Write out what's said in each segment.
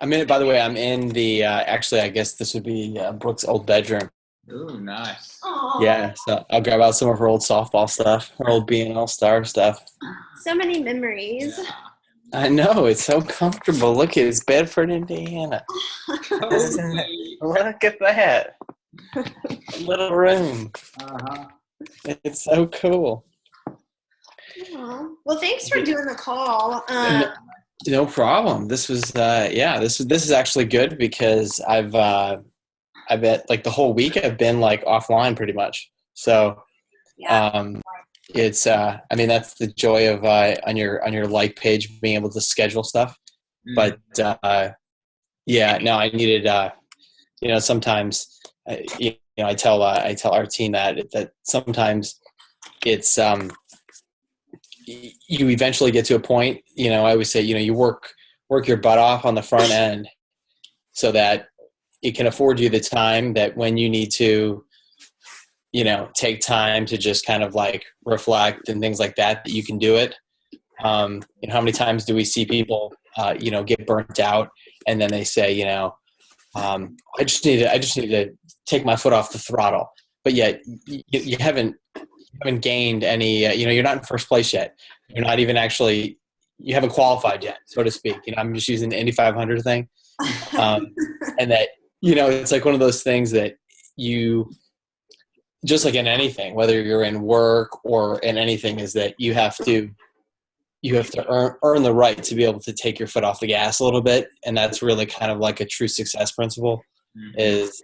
I'm in it, by the way. I'm in the, actually, I guess this would be Brooke's old bedroom. Ooh, nice. Yeah. So I'll grab out some of her old softball stuff, her old BNL star stuff. So many memories. Yeah. I know. It's so comfortable. Look, it's Bedford, Indiana. Isn't it? Cozy. Look at that. Little room. Uh-huh. It's so cool. Aw. Well, thanks for doing the call. No problem. This was, this is actually good because I bet like the whole week I've been like offline pretty much. So, Yeah. it's, I mean, that's the joy of, on your like page, being able to schedule stuff. But, yeah, no, I needed, sometimes, I tell our team that sometimes it's, you eventually get to a point, I always say, you work your butt off on the front end so that it can afford you the time that when you need to, take time to just kind of like reflect and things like that you can do it. How many times do we see people, get burnt out and then they say, I just need to take my foot off the throttle, but yet you haven't gained any, you're not in first place yet. You're not even actually, you haven't qualified yet, so to speak. I'm just using the Indy 500 thing. And that, it's like one of those things that you, just like in anything, whether you're in work or in anything, is that you have to earn the right to be able to take your foot off the gas a little bit. And that's really kind of like a true success principle is,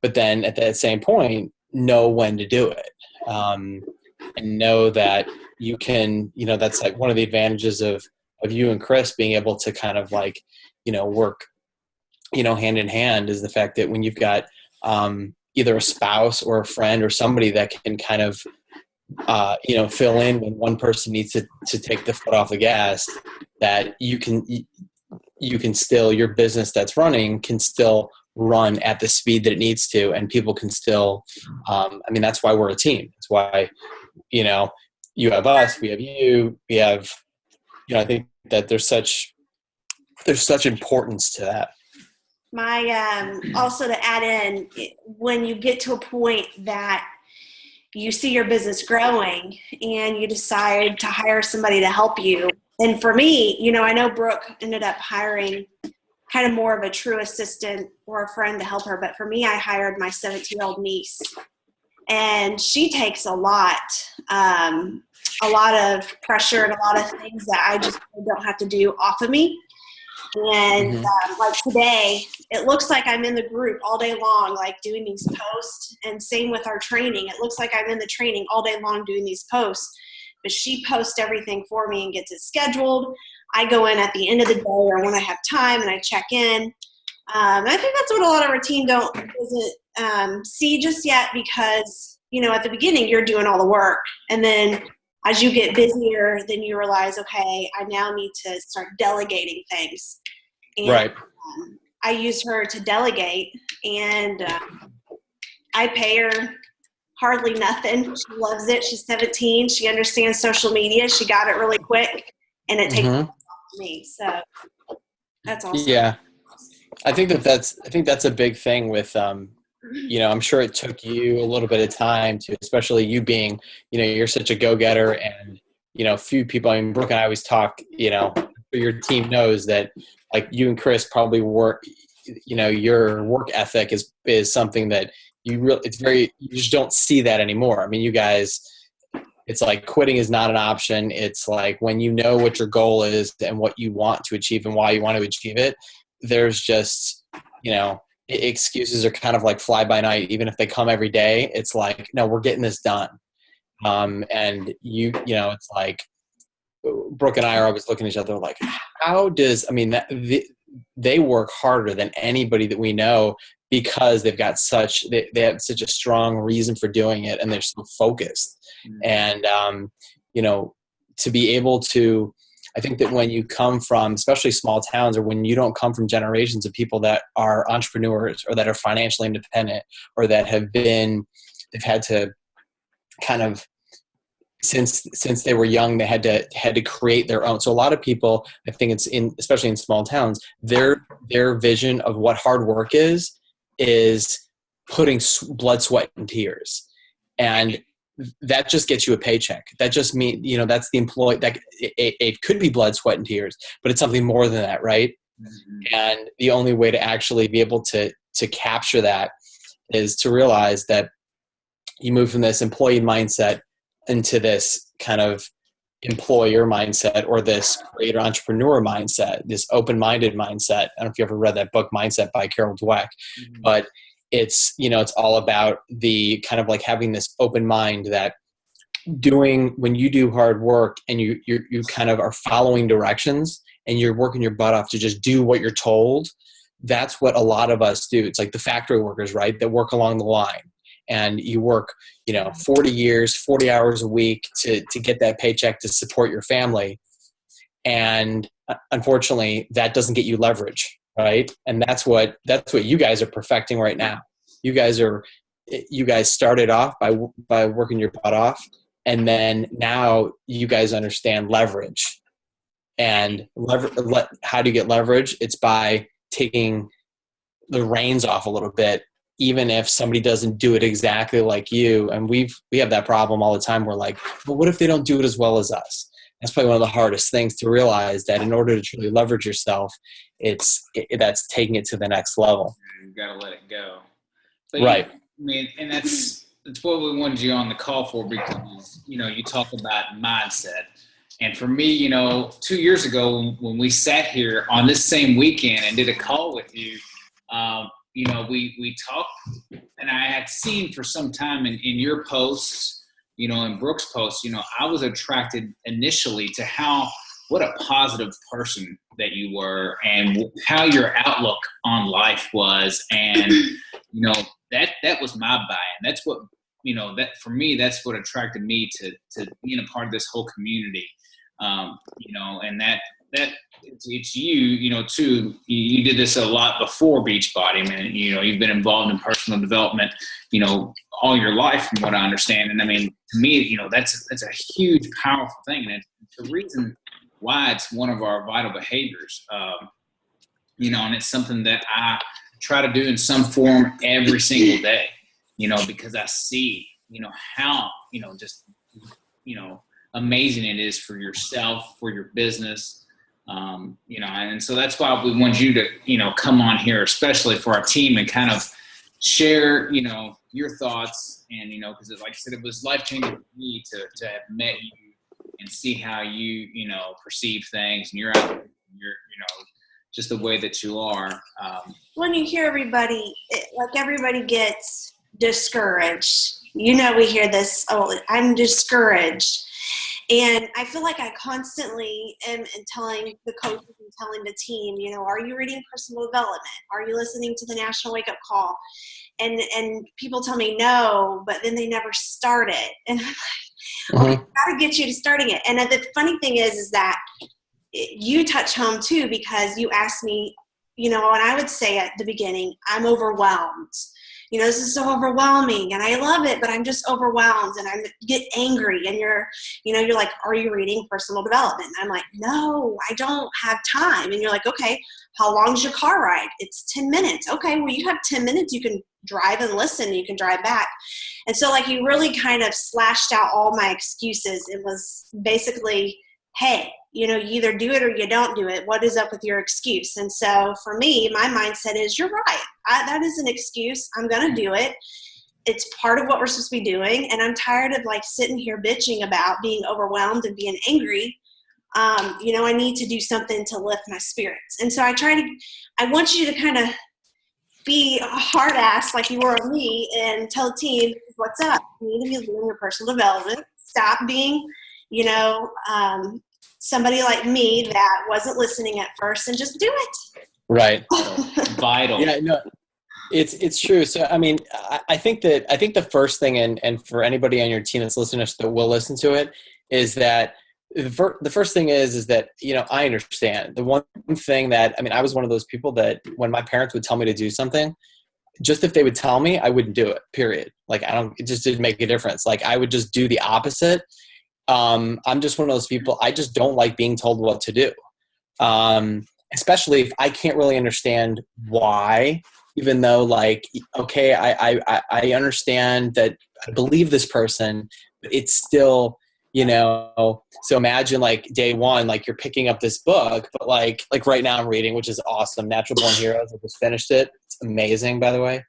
but then at that same point, know when to do it. And know that you can, that's like one of the advantages of you and Chris being able to kind of like, work, hand in hand, is the fact that when you've got, either a spouse or a friend or somebody that can kind of, fill in when one person needs to take the foot off the gas, that you can still, your business that's running can still run at the speed that it needs to, and people can still, that's why we're a team. That's why, you have us, we have you, we have, I think that there's such importance to that. Also to add in, when you get to a point that you see your business growing and you decide to hire somebody to help you. And for me, I know Brooke ended up hiring kind of more of a true assistant or a friend to help her. But for me, I hired my 17-year-old niece, and she takes a lot of pressure and a lot of things that I just don't have to do off of me. And like today, it looks like I'm in the group all day long, like doing these posts, and same with our training. It looks like I'm in the training all day long doing these posts, but she posts everything for me and gets it scheduled. I go in at the end of the day or when I have time and I check in. And I think that's what a lot of our team doesn't see just yet, because, at the beginning you're doing all the work, and then as you get busier, then you realize, okay, I now need to start delegating things. And, right. I use her to delegate, and I pay her hardly nothing. She loves it. She's 17. She understands social media. She got it really quick, and it takes off me. So that's awesome. Yeah. I think that's a big thing with, I'm sure it took you a little bit of time to, especially you being, you're such a go-getter, and, few people, Brooke and I always talk, your team knows that, like, you and Chris probably work, your work ethic is something that you just don't see that anymore. You guys, it's like quitting is not an option. It's like when you know what your goal is and what you want to achieve and why you want to achieve it, there's just, excuses are kind of like fly by night. Even if they come every day, it's like, no, we're getting this done. And it's like Brooke and I are always looking at each other like, how does, they work harder than anybody that we know, because they've got they have such a strong reason for doing it, and they're so focused. And, to be able to, I think that when you come from, especially small towns, or when you don't come from generations of people that are entrepreneurs or that are financially independent, or that they've had to kind of since they were young, they had to create their own. So a lot of people, I think especially in small towns, their vision of what hard work is putting blood, sweat, and tears. And that just gets you a paycheck. That just means, that's the employee. That it could be blood, sweat, and tears, but it's something more than that, right? Mm-hmm. And the only way to actually be able to capture that is to realize that you move from this employee mindset into this kind of employer mindset, or this creator entrepreneur mindset, this open-minded mindset. I don't know if you ever read that book, Mindset by Carol Dweck, mm-hmm. but it's all about the kind of like having this open mind that when you do hard work and you kind of are following directions and you're working your butt off to just do what you're told. That's what a lot of us do. It's like the factory workers, right? That work along the line, and you work, 40 years, 40 hours a week to get that paycheck to support your family. And unfortunately that doesn't get you leverage. Right. And that's what you guys are perfecting right now. You guys started off by working your butt off. And then now you guys understand leverage. And how do you get leverage? It's by taking the reins off a little bit, even if somebody doesn't do it exactly like you. And we have that problem all the time. We're like, well, what if they don't do it as well as us? That's probably one of the hardest things to realize, that in order to truly leverage yourself, that's taking it to the next level. You've got to let it go. But right. And that's what we wanted you on the call for, because, you talk about mindset. And for me, 2 years ago when we sat here on this same weekend and did a call with you, we talked, and I had seen for some time in your posts, in Brooke's posts, I was attracted initially to what a positive person that you were, and how your outlook on life was. And, that was my buy-in. That's what, that for me, that's what attracted me to being a part of this whole community. And that it's you, too. You did this a lot before Beachbody. I mean, you've been involved in personal development, all your life, from what I understand. And I mean, to me, that's a huge, powerful thing. And it's the reason why it's one of our vital behaviors, and it's something that I try to do in some form every single day, because I see, how, just, amazing it is for yourself, for your business, and so that's why we want you to, come on here, especially for our team, and kind of share, your thoughts. And, because like I said, it was life-changing for me to have met you and see how you, perceive things, and you're just the way that you are. When you hear everybody gets discouraged, we hear this, oh, I'm discouraged. And I feel like I constantly am telling the coaches and telling the team, are you reading personal development? Are you listening to the National Wake Up Call? And people tell me no, but then they never start it. And I'm like, okay, I got to get you to starting it. And the funny thing is that you touch home too, because you asked me, and I would say at the beginning, I'm overwhelmed. This is so overwhelming and I love it, but I'm just overwhelmed and I get angry. And you're like, are you reading personal development? And I'm like, no, I don't have time. And you're like, okay, how long is your car ride? It's 10 minutes. Okay, well, you have 10 minutes. You can drive and listen. You can drive back. And so like you really kind of slashed out all my excuses. It was basically, hey, you either do it or you don't do it. What is up with your excuse? And so for me, my mindset is, you're right. That is an excuse. I'm going to do it. It's part of what we're supposed to be doing. And I'm tired of like sitting here bitching about being overwhelmed and being angry. I need to do something to lift my spirits. And so I want you to kind of be a hard ass like you were on me and tell the team, what's up? You need to be doing your personal development. Stop being, somebody like me that wasn't listening at first, and just do it. Right. Vital. Yeah, no, it's true. So, I mean, I think the first thing, and for anybody on your team that's listening that will listen to it, is that the first thing is that, I understand. The one thing that, I mean, I was one of those people that when my parents would tell me to do something, just if they would tell me, I wouldn't do it, period. Like, it just didn't make a difference. Like, I would just do the opposite. I'm just one of those people. I just don't like being told what to do. Especially if I can't really understand why, even though like, okay, I understand that I believe this person, but it's still, so imagine like day one, like you're picking up this book, but like right now I'm reading, which is awesome. Natural Born Heroes. I just finished it. It's amazing, by the way.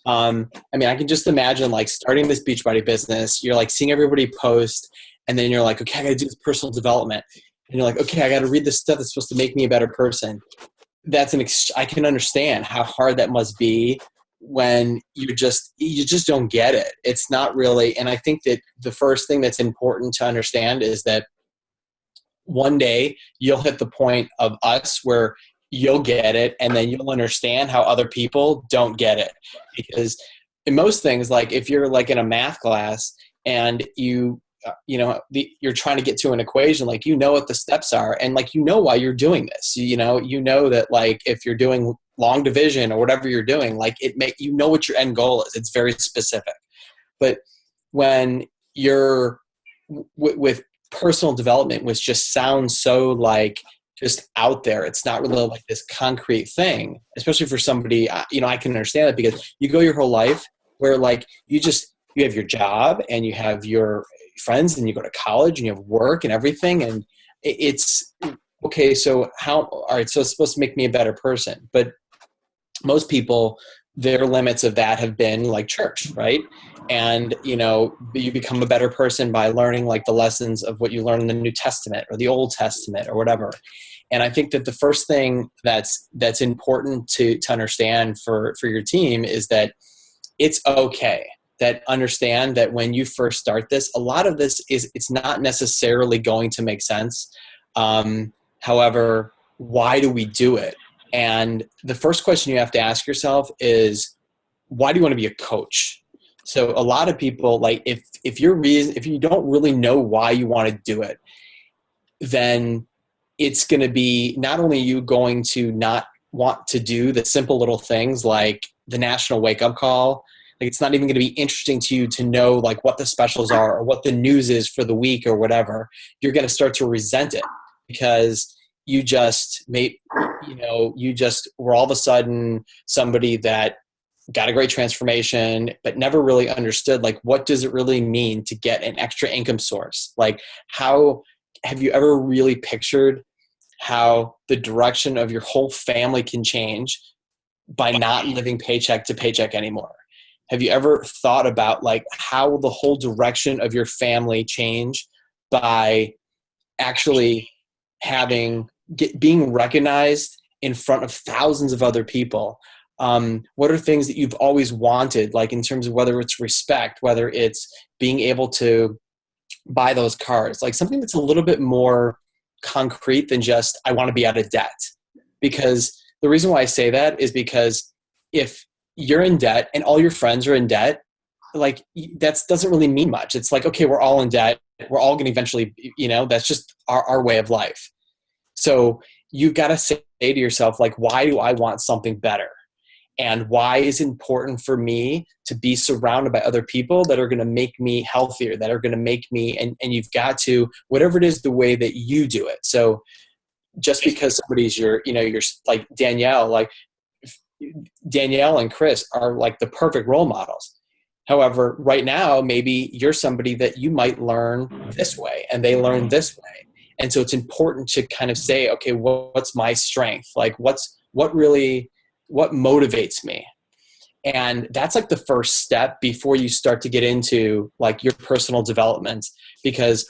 I mean, I can just imagine like starting this Beachbody business. You're like seeing everybody post, and then you're like, okay, I got to do this personal development. And you're like, okay, I got to read this stuff that's supposed to make me a better person. I can understand how hard that must be when you just don't get it. It's not really. And I think that the first thing that's important to understand is that one day you'll hit the point of us where you'll get it, and then you'll understand how other people don't get it. Because in most things, like if you're like in a math class and you're trying to get to an equation, like what the steps are, and like why you're doing this. That like if you're doing long division or whatever you're doing, like what your end goal is. It's very specific. But when you're with personal development, which just sounds so like just out there, it's not really like this concrete thing, especially for somebody, I can understand that, because you go your whole life where like you have your job and you have your friends and you go to college and you have work and everything, and it's okay. So all right, so it's supposed to make me a better person, but most people, their limits of that have been like church, right? And you become a better person by learning like the lessons of what you learn in the New Testament or the Old Testament or whatever. And I think that the first thing that's important to understand for your team is that it's okay. That understand that when you first start this, a lot of this it's not necessarily going to make sense. However, why do we do it? And the first question you have to ask yourself is, why do you want to be a coach? So a lot of people, like if you don't really know why you want to do it, then it's going to be not only you going to not want to do the simple little things like the national wake up call. Like it's not even going to be interesting to you to know like what the specials are or what the news is for the week or whatever. You're going to start to resent it because you just were all of a sudden somebody that got a great transformation, but never really understood like what does it really mean to get an extra income source? Like how have you ever really pictured how the direction of your whole family can change by not living paycheck to paycheck anymore? Have you ever thought about like how will the whole direction of your family change by actually being recognized in front of thousands of other people? What are things that you've always wanted, like in terms of whether it's respect, whether it's being able to buy those cars, like something that's a little bit more concrete than just, I want to be out of debt. Because the reason why I say that is because if you're in debt and all your friends are in debt, like that doesn't really mean much. It's like, okay, we're all in debt. We're all going to eventually, that's just our way of life. So you've got to say to yourself, like, why do I want something better? And why is it important for me to be surrounded by other people that are going to make me healthier, that are going to make me, and you've got to, whatever it is, the way that you do it. So just because somebody's you're like Danielle and Chris are like the perfect role models. However, right now, maybe you're somebody that you might learn this way and they learn this way. And so it's important to kind of say, okay, what's my strength? Like what motivates me? And that's like the first step before you start to get into like your personal development, because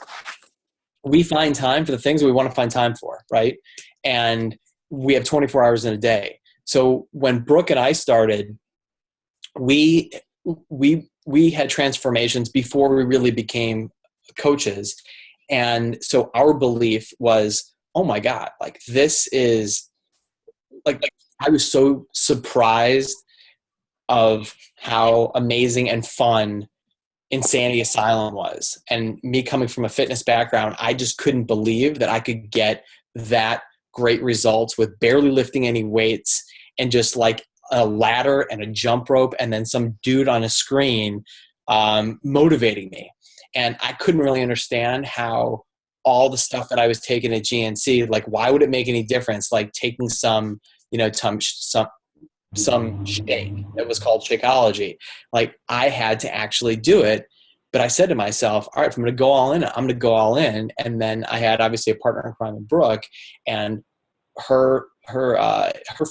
we find time for the things we want to find time for, right? And we have 24 hours in a day. So when Brooke and I started, we had transformations before we really became coaches. And so our belief was, oh my God, like this is like I was so surprised of how amazing and fun Insanity Asylum was. And me coming from a fitness background, I just couldn't believe that I could get that great results with barely lifting any weights and just like a ladder and a jump rope and then some dude on a screen motivating me. And I couldn't really understand how all the stuff that I was taking at GNC, like, why would it make any difference? Like taking some, some shake that was called Shakeology. Like, I had to actually do it. But I said to myself, all right, if I'm going to go all in, I'm going to go all in. And then I had obviously a partner in crime in Brooke, and her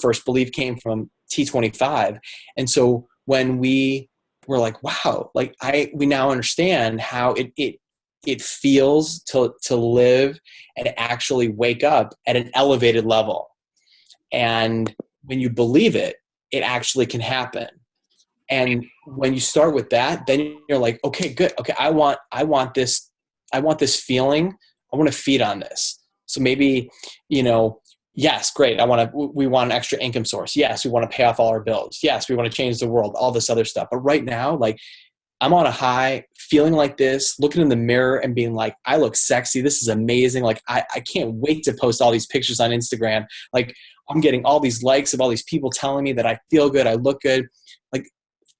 first belief came from T25. And so when we were like, wow, like we now understand how it feels to live and actually wake up at an elevated level. And when you believe it, it actually can happen. And when you start with that, then you're like, okay, good. Okay, I want this feeling. I want to feed on this. So maybe, yes, great. We want an extra income source. Yes, we want to pay off all our bills. Yes, we want to change the world, all this other stuff. But right now, like, I'm on a high, feeling like this, looking in the mirror and being like, I look sexy. This is amazing. Like, I can't wait to post all these pictures on Instagram. Like, I'm getting all these likes of all these people telling me that I feel good, I look good. Like,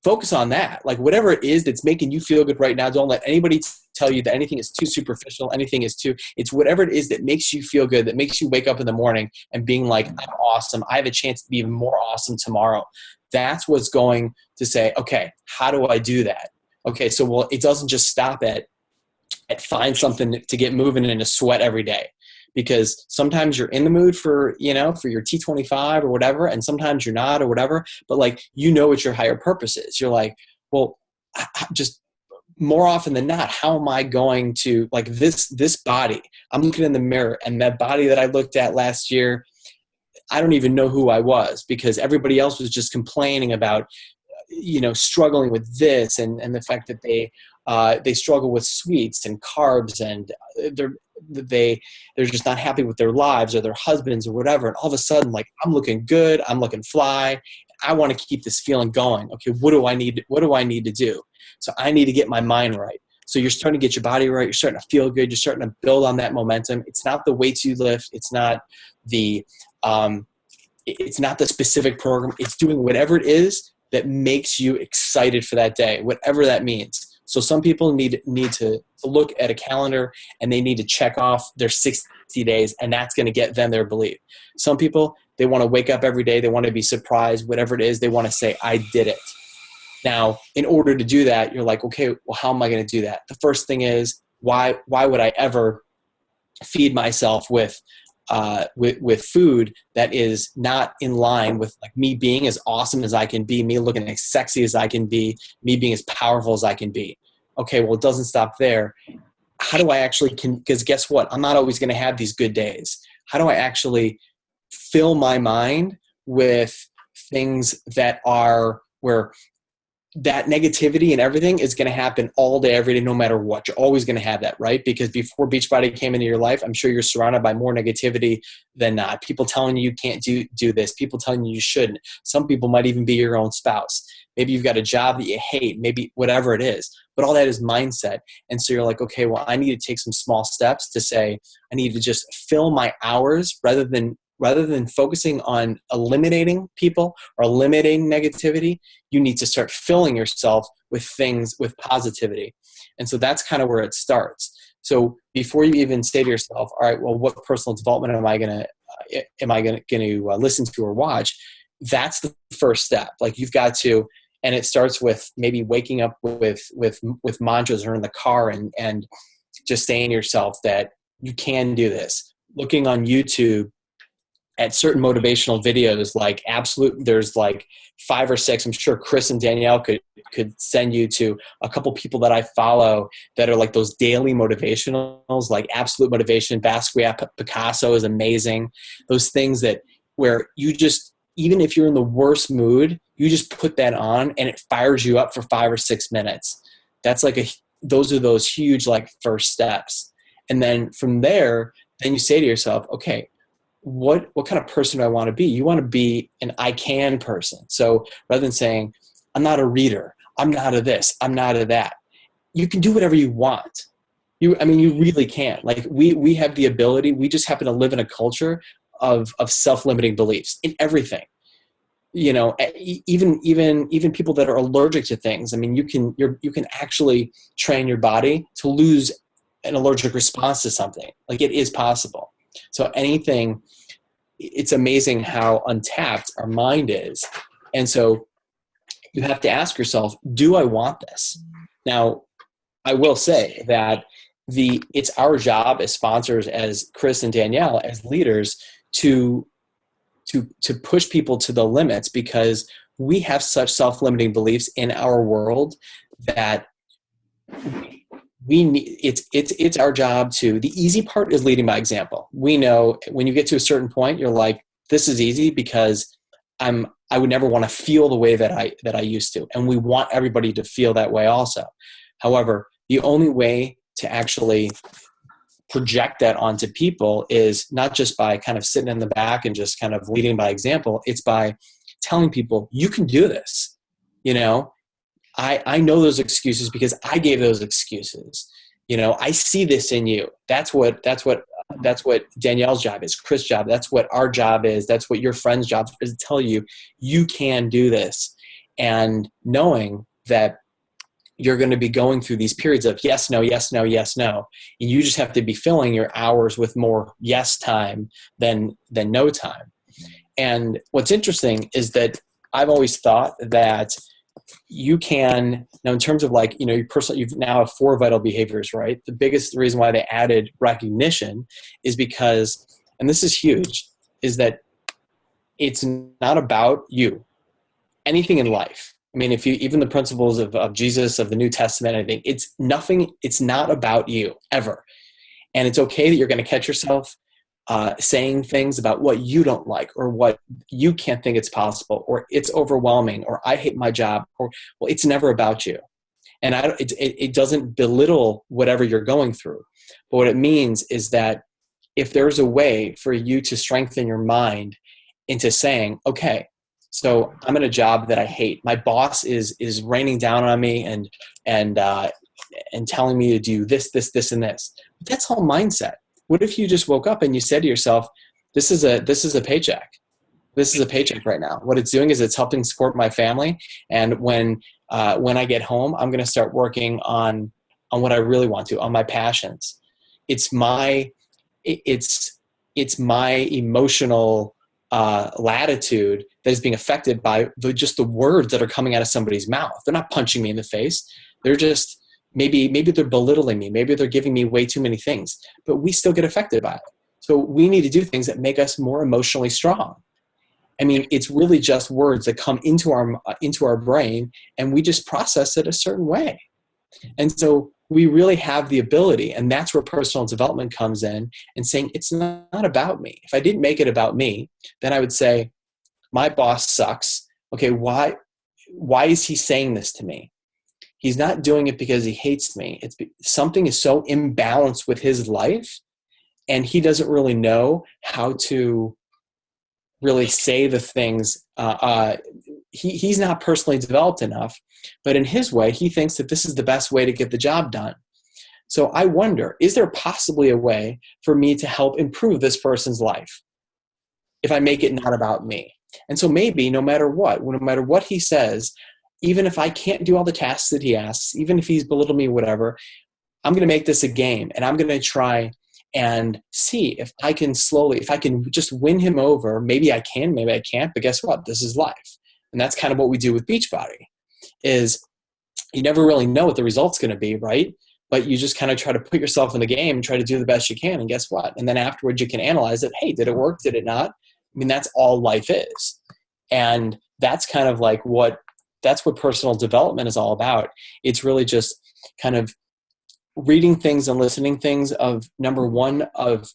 focus on that. Like, whatever it is that's making you feel good right now, don't let anybody tell you that anything is too superficial, it's whatever it is that makes you feel good, that makes you wake up in the morning and being like, I'm awesome. I have a chance to be even more awesome tomorrow. That's what's going to say, okay, how do I do that? Okay, so, well, it doesn't just stop at find something to get moving and to sweat every day. Because sometimes you're in the mood for your T25 or whatever, and sometimes you're not or whatever, but like, what your higher purpose is. You're like, well, just more often than not, how am I going to, like, this body, I'm looking in the mirror, and that body that I looked at last year, I don't even know who I was, because everybody else was just complaining about, struggling with this and the fact that they struggle with sweets and carbs, and they're just not happy with their lives or their husbands or whatever. And all of a sudden, like, I'm looking good, I'm looking fly, I want to keep this feeling going. Okay, what do I need to do? So I need to get my mind right. So you're starting to get your body right, you're starting to feel good, you're starting to build on that momentum. It's not the weights you lift, it's not the specific program, it's doing whatever it is that makes you excited for that day, whatever that means. So some people need to look at a calendar and they need to check off their 60 days, and that's going to get them their belief. Some people, they want to wake up every day, they want to be surprised, whatever it is, they want to say, I did it. Now, in order to do that, you're like, okay, well, how am I going to do that? The first thing is, why would I ever feed myself with food that is not in line with, like, me being as awesome as I can be, me looking as sexy as I can be, me being as powerful as I can be? Okay, well, it doesn't stop there. How do I actually because guess what? I'm not always going to have these good days. How do I actually fill my mind with things that are where that negativity and everything is going to happen all day, every day, no matter what? You're always going to have that, right? Because before Beachbody came into your life, I'm sure you're surrounded by more negativity than not. People telling you can't do this. People telling you shouldn't. Some people might even be your own spouse. Maybe you've got a job that you hate, maybe whatever it is. But all that is mindset. And so you're like, okay, well, I need to take some small steps to say, I need to just fill my hours rather than focusing on eliminating people or eliminating negativity. You need to start filling yourself with things, with positivity. And so that's kind of where it starts. So before you even say to yourself, all right, well, what personal development am I going to listen to or watch? That's the first step. Like, you've got to, and it starts with maybe waking up with mantras or in the car and just saying to yourself that you can do this. Looking on YouTube at certain motivational videos, like there's like 5 or 6. I'm sure Chris and Danielle could send you to a couple people that I follow that are like those daily motivationals, like Absolute Motivation. Basquiat Picasso is amazing. Those things that where you just, even if you're in the worst mood, you just put that on and it fires you up for 5 or 6 minutes. That's like those are those huge, like, first steps. And then from there, then you say to yourself, okay, what kind of person do I want to be? You want to be an I can person. So rather than saying, I'm not a reader, I'm not a this, I'm not a that, you can do whatever you want. You really can. Like, we have the ability, we just happen to live in a culture of self-limiting beliefs in everything. even people that are allergic to things. I mean, you can actually train your body to lose an allergic response to something. Like, it is possible. So anything, it's amazing how untapped our mind is. And so you have to ask yourself, do I want this? Now, I will say that it's our job as sponsors, as Chris and Danielle, as leaders, to push people to the limits, because we have such self-limiting beliefs in our world that we need, it's our job to, the easy part is leading by example. We know when you get to a certain point, you're like, this is easy because I would never want to feel the way that I used to. And we want everybody to feel that way also. However, the only way to actually project that onto people is not just by kind of sitting in the back and just kind of leading by example. It's by telling people, you can do this. I know those excuses because I gave those excuses. I see this in you. That's what Danielle's job is, Chris' job. That's what our job is. That's what your friend's job is, to tell you, you can do this. And knowing that you're going to be going through these periods of yes, no, yes, no, yes, no. And you just have to be filling your hours with more yes time than no time. And what's interesting is that I've always thought that you can, now in terms of like, you've now have 4 vital behaviors, right? The biggest reason why they added recognition is because, and this is huge, is that it's not about you. Anything in life. I mean, even the principles of Jesus, of the New Testament, I think it's not about you ever. And it's okay that you're going to catch yourself saying things about what you don't like, or what you can't think it's possible, or it's overwhelming, or I hate my job, or, well, it's never about you. And it doesn't belittle whatever you're going through. But what it means is that if there's a way for you to strengthen your mind into saying, okay, so I'm in a job that I hate. My boss is raining down on me and telling me to do this, and this. But that's all mindset. What if you just woke up and you said to yourself, this is a paycheck. This is a paycheck right now. What it's doing is it's helping support my family. And when I get home, I'm going to start working on what I really want to, on my passions. It's my emotional latitude that is being affected by just the words that are coming out of somebody's mouth. They're not punching me in the face. They're just, maybe they're belittling me. Maybe they're giving me way too many things, but we still get affected by it. So we need to do things that make us more emotionally strong. I mean, it's really just words that come into our brain, and we just process it a certain way. And so we really have the ability, and that's where personal development comes in, and saying it's not about me. If I didn't make it about me, then I would say, my boss sucks. Okay, why is he saying this to me? He's not doing it because he hates me. Something is so imbalanced with his life, and he doesn't really know how to really say the things. He's not personally developed enough, but in his way, he thinks that this is the best way to get the job done. So I wonder, is there possibly a way for me to help improve this person's life if I make it not about me? And so maybe no matter what he says, even if I can't do all the tasks that he asks, even if he's belittled me, whatever, I'm going to make this a game, and I'm going to try and see if I can just win him over. Maybe I can, maybe I can't, but guess what? This is life. And that's kind of what we do with Beachbody, is you never really know what the result's going to be, right? But you just kind of try to put yourself in the game and try to do the best you can. And guess what? And then afterwards you can analyze it. Hey, did it work? Did it not? I mean, that's all life is. And that's kind of like that's what personal development is all about. It's really just kind of reading things and listening things of, number one, of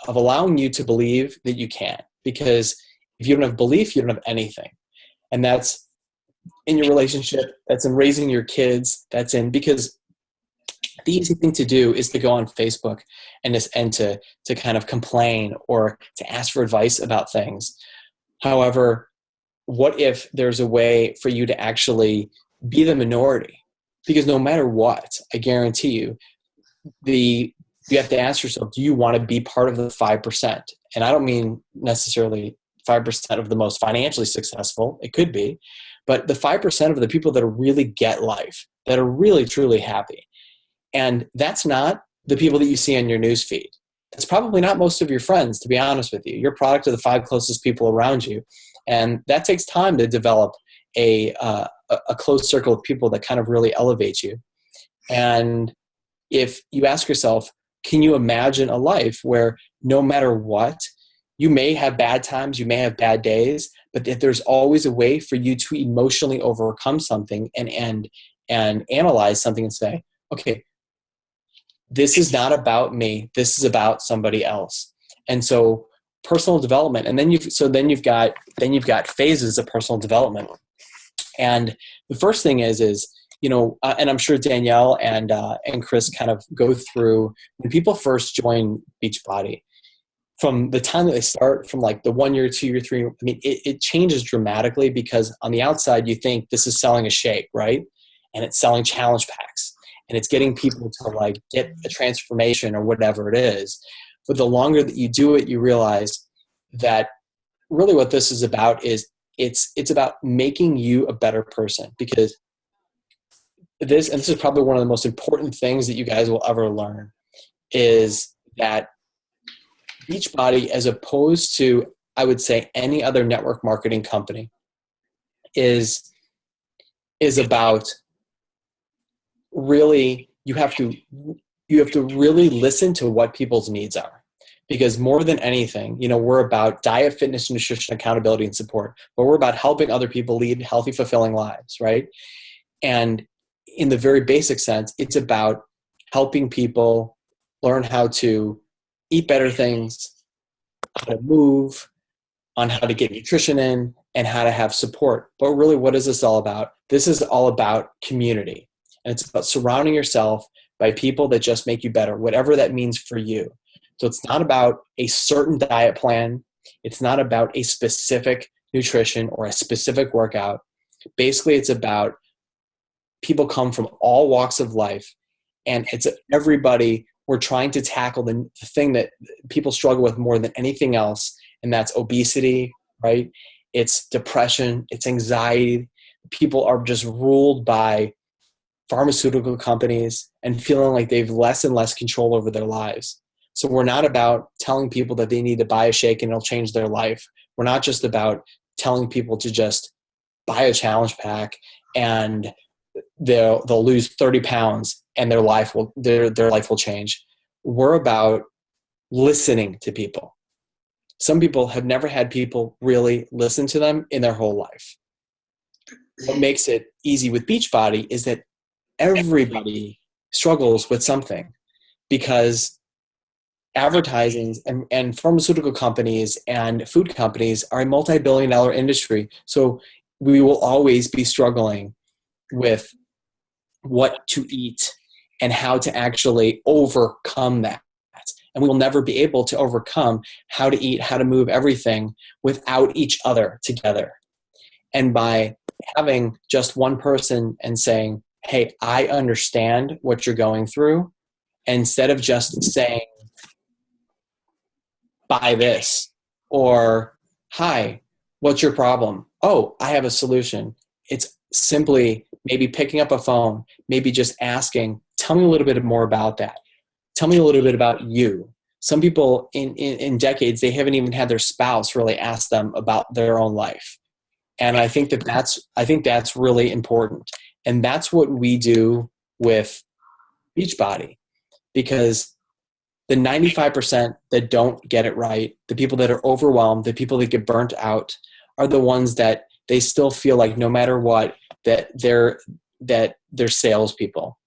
allowing you to believe that you can. Because if you don't have belief, you don't have anything. And that's in your relationship, that's in raising your kids, because the easy thing to do is to go on Facebook and to kind of complain or to ask for advice about things. However, what if there's a way for you to actually be the minority? Because no matter what, I guarantee you, you have to ask yourself, do you want to be part of the 5%? And I don't mean necessarily 5% of the most financially successful. It could be, but the 5% of the people that really get life, that are really, truly happy. And that's not the people that you see on your news feed. That's probably not most of your friends, to be honest with you. You're a product of the 5 closest people around you. And that takes time to develop a close circle of people that kind of really elevate you. And if you ask yourself, can you imagine a life where no matter what, you may have bad times, you may have bad days, but that there's always a way for you to emotionally overcome something and analyze something and say, okay, this is not about me. This is about somebody else. And so personal development, and then you've got phases of personal development. And the first thing is and I'm sure Danielle and Chris kind of go through when people first join Beachbody, from the time that they start, from like the 1 year, 2 year, 3 year, I mean, it changes dramatically, because on the outside you think this is selling a shake, right? And it's selling challenge packs, and it's getting people to like get a transformation or whatever it is. But the longer that you do it, you realize that really what this is about is it's about making you a better person, because this is probably one of the most important things that you guys will ever learn, is that Beachbody, as opposed to, I would say, any other network marketing company, is about really, you have to really listen to what people's needs are. Because more than anything, we're about diet, fitness, nutrition, accountability, and support, but we're about helping other people lead healthy, fulfilling lives, right? And in the very basic sense, it's about helping people learn how to eat better things, how to move, on how to get nutrition in, and how to have support. But really, what is this all about? This is all about community. And it's about surrounding yourself by people that just make you better, whatever that means for you. So it's not about a certain diet plan. It's not about a specific nutrition or a specific workout. Basically, it's about people come from all walks of life, and it's everybody. We're trying to tackle the thing that people struggle with more than anything else, and that's obesity, right? It's depression, it's anxiety. People are just ruled by pharmaceutical companies and feeling like they have less and less control over their lives. So we're not about telling people that they need to buy a shake and it'll change their life. We're not just about telling people to just buy a challenge pack and they'll lose 30 pounds and their life will change. We're about listening to people. Some people have never had people really listen to them in their whole life. What makes it easy with Beachbody is that everybody struggles with something, because advertising and pharmaceutical companies and food companies are a multi-billion-dollar industry. So we will always be struggling with what to eat and how to actually overcome that. And we will never be able to overcome how to eat, how to move, everything without each other together. And by having just one person and saying, hey, I understand what you're going through, instead of just saying, buy this, or hi, what's your problem? Oh, I have a solution. It's simply maybe picking up a phone, maybe just asking, tell me a little bit more about that. Tell me a little bit about you. Some people in decades, they haven't even had their spouse really ask them about their own life. And I think that's really important. And that's what we do with Beachbody, because the 95% that don't get it right, the people that are overwhelmed, the people that get burnt out, are the ones that they still feel like no matter what, that they're salespeople.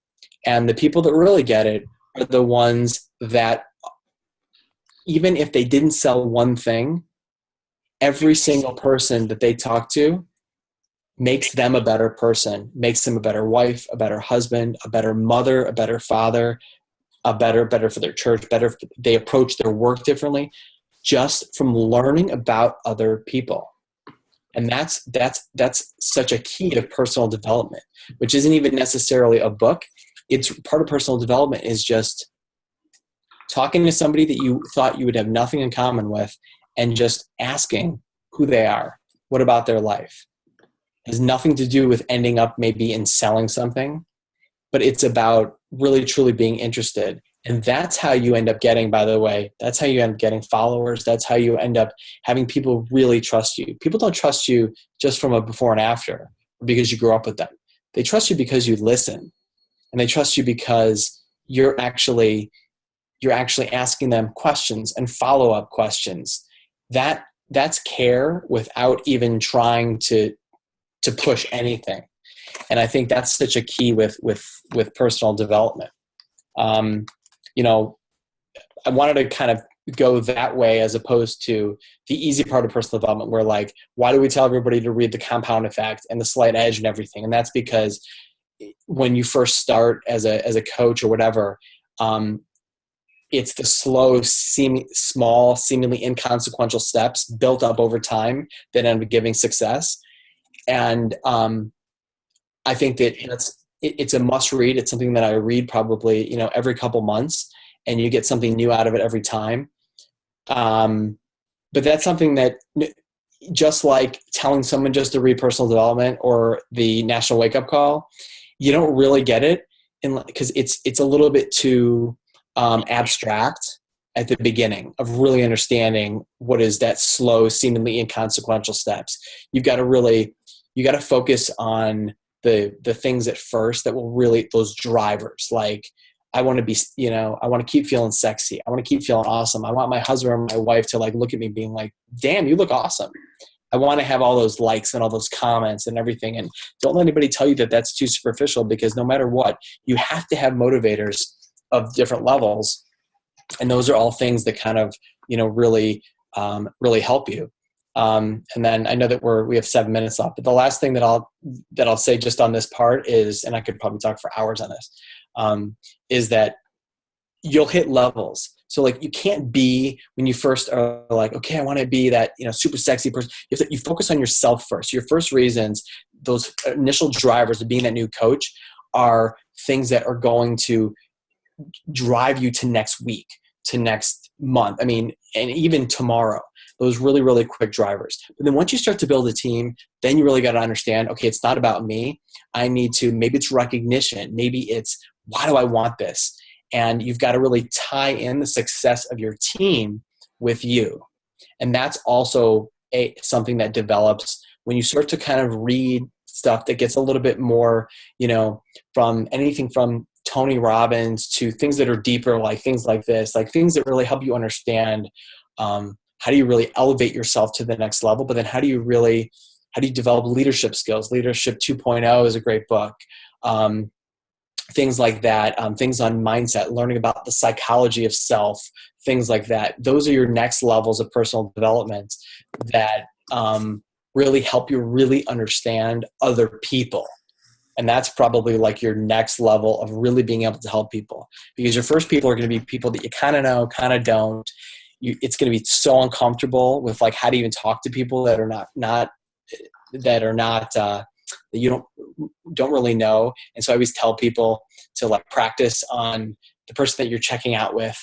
And the people that really get it are the ones that, even if they didn't sell one thing, every single person that they talk to makes them a better person, makes them a better wife, a better husband, a better mother, a better father, better for their church, they approach their work differently, just from learning about other people. And that's such a key to personal development, which isn't even necessarily a book. It's part of personal development is just talking to somebody that you thought you would have nothing in common with, and just asking, who they are. What about their life? It has nothing to do with ending up maybe in selling something, but it's about really truly being interested. And that's how you end up getting, by the way, that's how you end up getting followers. That's how you end up having people really trust you. People don't trust you just from a before and after because you grew up with them. They trust you because you listen, and they trust you because you're actually asking them questions and follow-up questions. That's care without even trying to push anything. And I think that's such a key with personal development. I wanted to kind of go that way as opposed to the easy part of personal development where like, why do we tell everybody to read The Compound Effect and The Slight Edge and everything? And that's because when you first start as a coach or whatever, it's the slow, small, seemingly inconsequential steps built up over time that end up giving success. And I think that it's a must read. It's something that I read probably, every couple months, and you get something new out of it every time. But that's something that, just like telling someone just to read Personal Development or the National Wake Up Call, you don't really get it because it's a little bit too abstract at the beginning of really understanding what is that slow, seemingly inconsequential steps. You got to focus on the things at first that will really, those drivers. Like, I want to be, I want to keep feeling sexy. I want to keep feeling awesome. I want my husband or my wife to like look at me being like, damn, you look awesome. I want to have all those likes and all those comments and everything. And don't let anybody tell you that that's too superficial, because no matter what, you have to have motivators of different levels. And those are all things that kind of, really help you. And then I know that we have 7 minutes left, but the last thing that I'll say just on this part is, and I could probably talk for hours on this, is that you'll hit levels. So like, you can't be, when you first are like, okay, I want to be that, super sexy person. You focus on yourself first. Your first reasons, those initial drivers of being that new coach, are things that are going to drive you to next week, to next month. I mean, and even tomorrow, those really, really quick drivers. But then once you start to build a team, then you really got to understand, okay, it's not about me. I need to, maybe it's recognition. Maybe it's, why do I want this? And you've got to really tie in the success of your team with you. And that's also something that develops when you start to kind of read stuff that gets a little bit more, from anything from Tony Robbins to things that are deeper, like things like this, like things that really help you understand how do you really elevate yourself to the next level. But then how do you develop leadership skills? Leadership 2.0 is a great book. Things like that, things on mindset, learning about the psychology of self, things like that. Those are your next levels of personal development that really help you really understand other people. And that's probably like your next level of really being able to help people, because your first people are going to be people that you kind of know, kind of don't. It's going to be so uncomfortable with like how to even talk to people that are not that you don't really know. And so I always tell people to like practice on the person that you're checking out with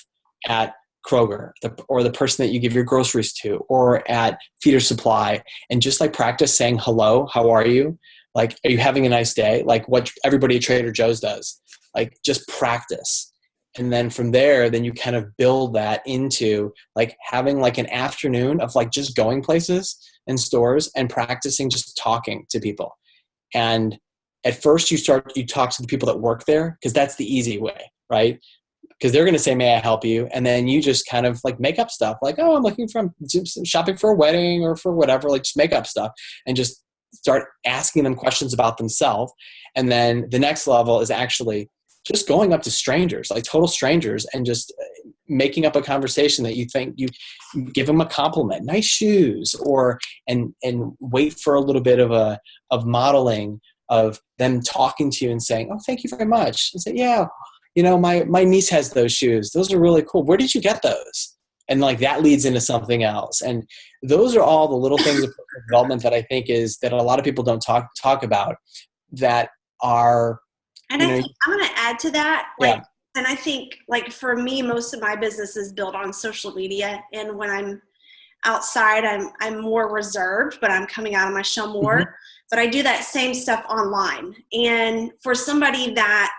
at Kroger, or the person that you give your groceries to, or at Feeder Supply, and just like practice saying hello, how are you? Like, are you having a nice day? Like what everybody at Trader Joe's does. Like, just practice. And then from there, then you kind of build that into like having like an afternoon of like just going places and stores and practicing just talking to people. And at first you talk to the people that work there, because that's the easy way, right? Because they're going to say, may I help you? And then you just kind of like make up stuff like, oh, I'm looking for shopping for a wedding or for whatever, like just make up stuff and just start asking them questions about themselves. And then the next level is actually just going up to strangers, like total strangers, and just making up a conversation that you think, you give them a compliment, nice shoes, and wait for a little bit of modeling of them talking to you and saying, oh, thank you very much. And say, yeah, my niece has those shoes. Those are really cool. Where did you get those? And like that leads into something else. And those are all the little things of personal development that I think is that a lot of people don't talk about that are. And I think I'm going to add to that. Like, yeah. And I think like for me, most of my business is built on social media. And when I'm outside, I'm more reserved, but I'm coming out of my shell more. Mm-hmm. But I do that same stuff online. And for somebody that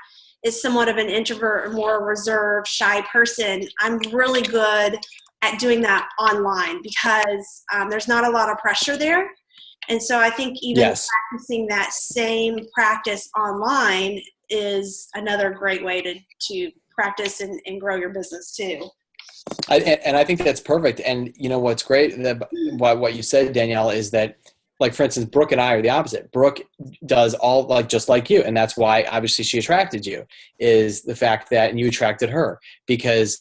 is somewhat of an introvert or more reserved, shy person, I'm really good at doing that online because there's not a lot of pressure there. And so I think even practicing that same practice online is another great way to practice and grow your business too. And I think that's perfect. And you know what's great, what you said, Danielle, is that, like, for instance, Brooke and I are the opposite. Brooke does all just like you, and that's why obviously she attracted you, is the fact that, and you attracted her because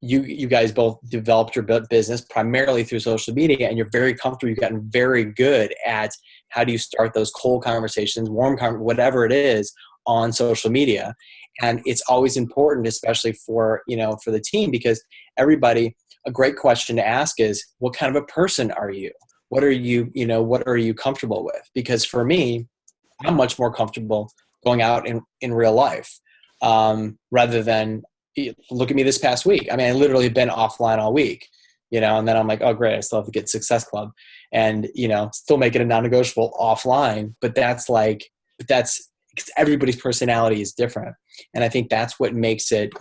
you guys both developed your business primarily through social media, and you're very comfortable. You've gotten very good at how do you start those cold conversations, whatever it is, on social media. And it's always important, especially for the team, because everybody, a great question to ask is, what kind of a person are you? What are you comfortable with? Because for me, I'm much more comfortable going out in real life rather than, look at me this past week. I mean, I literally been offline all week, and then I'm like, oh, great, I still have to get Success Club and, still make it a non-negotiable offline. But that's because everybody's personality is different. And I think that's what makes it,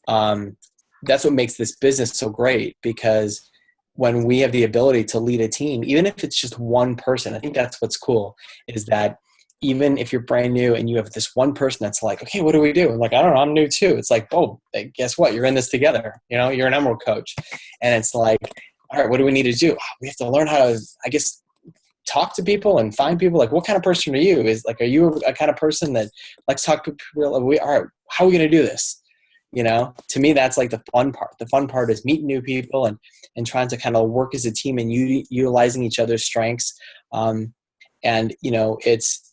that's what makes this business so great, because when we have the ability to lead a team, even if it's just one person, I think that's what's cool, is that even if you're brand new and you have this one person that's like, okay, what do we do? And like, I don't know, I'm new too. It's like, oh, guess what? You're in this together. You're an Emerald coach. And it's like, all right, what do we need to do? We have to learn how to, I guess, talk to people and find people. Like, what kind of person are you? Are you a kind of person that likes to talk to people? All right, how are we going to do this? To me, that's like the fun part. The fun part is meeting new people and trying to kind of work as a team and utilizing each other's strengths. It's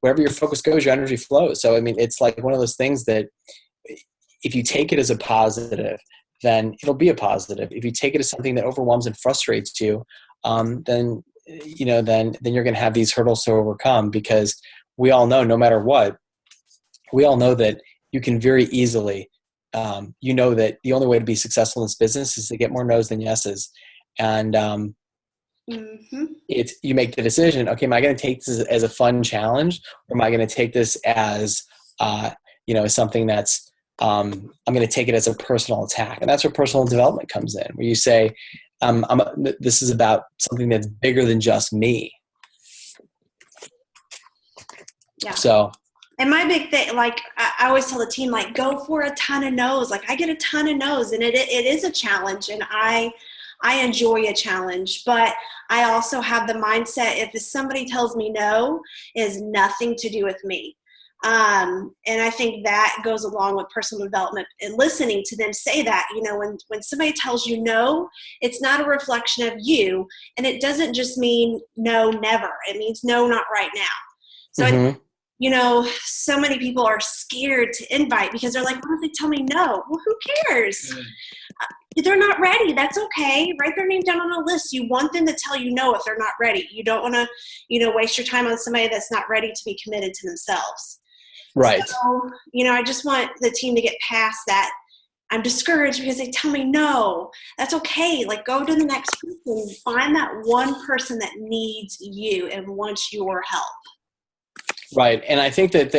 wherever your focus goes, your energy flows. So, I mean, it's like one of those things that if you take it as a positive, then it'll be a positive. If you take it as something that overwhelms and frustrates you, then you're going to have these hurdles to overcome, because we all know, no matter what, we all know that you can very easily, that the only way to be successful in this business is to get more no's than yeses. And you make the decision, okay, am I going to take this as a fun challenge, or am I going to take this as, something that's, I'm going to take it as a personal attack? And that's where personal development comes in, where you say, this is about something that's bigger than just me. Yeah. So, and my big thing, like I always tell the team, like, go for a ton of no's. Like, I get a ton of no's, and it is a challenge, and I enjoy a challenge, but I also have the mindset, if somebody tells me no, it has nothing to do with me. And I think that goes along with personal development and listening to them say that, when somebody tells you no, it's not a reflection of you. And it doesn't just mean no, never. It means no, not right now. So, so many people are scared to invite because they're like, what if they tell me no? Well, who cares? They're not ready. That's okay. Write their name down on a list. You want them to tell you no if they're not ready. You don't want to, waste your time on somebody that's not ready to be committed to themselves. Right. So, I just want the team to get past that. I'm discouraged because they tell me no. That's okay. Like, go to the next person. Find that one person that needs you and wants your help. Right. And I think that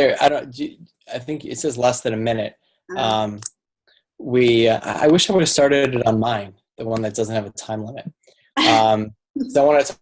I think it says less than a minute. I wish I would have started it on mine, the one that doesn't have a time limit. So I want to